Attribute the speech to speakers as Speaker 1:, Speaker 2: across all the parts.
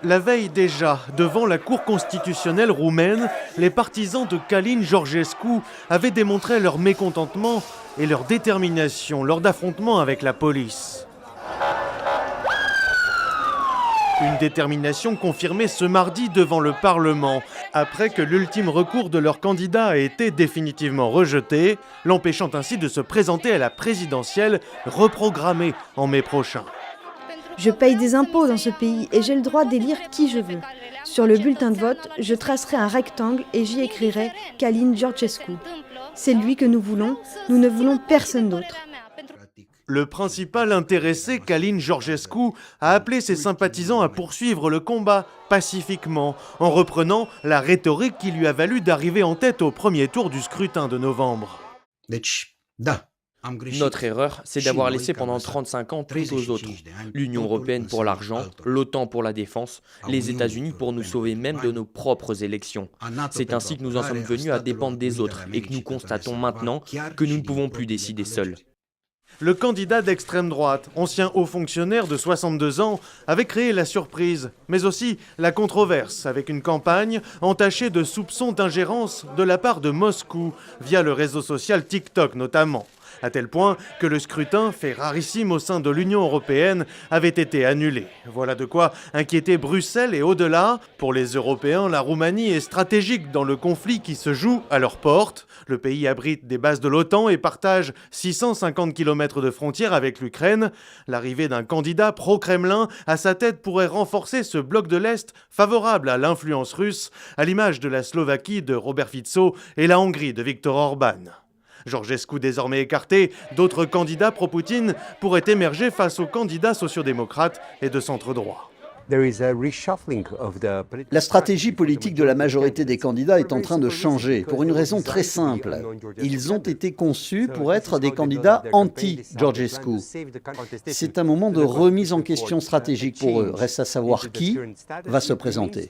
Speaker 1: La veille déjà, devant la Cour constitutionnelle roumaine, les partisans de Călin Georgescu avaient démontré leur mécontentement et leur détermination lors d'affrontements avec la police. Une détermination confirmée ce mardi devant le Parlement, après que l'ultime recours de leur candidat ait été définitivement rejeté, l'empêchant ainsi de se présenter à la présidentielle reprogrammée en mai prochain.
Speaker 2: Je paye des impôts dans ce pays et j'ai le droit d'élire qui je veux. Sur le bulletin de vote, je tracerai un rectangle et j'y écrirai Călin Georgescu. C'est lui que nous ne voulons personne d'autre.
Speaker 1: Le principal intéressé, Călin Georgescu, a appelé ses sympathisants à poursuivre le combat pacifiquement, en reprenant la rhétorique qui lui a valu d'arriver en tête au premier tour du scrutin de novembre.
Speaker 3: Notre erreur, c'est d'avoir laissé pendant 35 ans tout aux autres. L'Union européenne pour l'argent, l'OTAN pour la défense, les États-Unis pour nous sauver même de nos propres élections. C'est ainsi que nous en sommes venus à dépendre des autres et que nous constatons maintenant que nous ne pouvons plus décider seuls.
Speaker 1: Le candidat d'extrême droite, ancien haut fonctionnaire de 62 ans, avait créé la surprise, mais aussi la controverse, avec une campagne entachée de soupçons d'ingérence de la part de Moscou, via le réseau social TikTok notamment. À tel point que le scrutin, fait rarissime au sein de l'Union européenne, avait été annulé. Voilà de quoi inquiéter Bruxelles et au-delà. Pour les Européens, la Roumanie est stratégique dans le conflit qui se joue à leurs portes. Le pays abrite des bases de l'OTAN et partage 650 km de frontières avec l'Ukraine. L'arrivée d'un candidat pro-Kremlin à sa tête pourrait renforcer ce bloc de l'Est favorable à l'influence russe, à l'image de la Slovaquie de Robert Fico et la Hongrie de Viktor Orban. Georgescu désormais écarté, d'autres candidats pro-Poutine pourraient émerger face aux candidats sociodémocrates et de centre-droit.
Speaker 4: La stratégie politique de la majorité des candidats est en train de changer pour une raison très simple. Ils ont été conçus pour être des candidats anti-Georgescu. C'est un moment de remise en question stratégique pour eux. Reste à savoir qui va se présenter.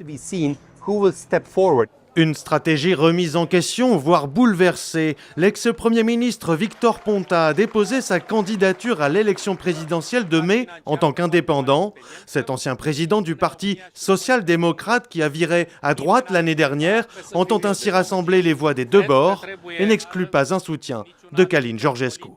Speaker 1: Une stratégie remise en question, voire bouleversée. L'ex-premier ministre Victor Ponta a déposé sa candidature à l'élection présidentielle de mai en tant qu'indépendant. Cet ancien président du parti social-démocrate qui a viré à droite l'année dernière entend ainsi rassembler les voix des deux bords et n'exclut pas un soutien de Călin Georgescu.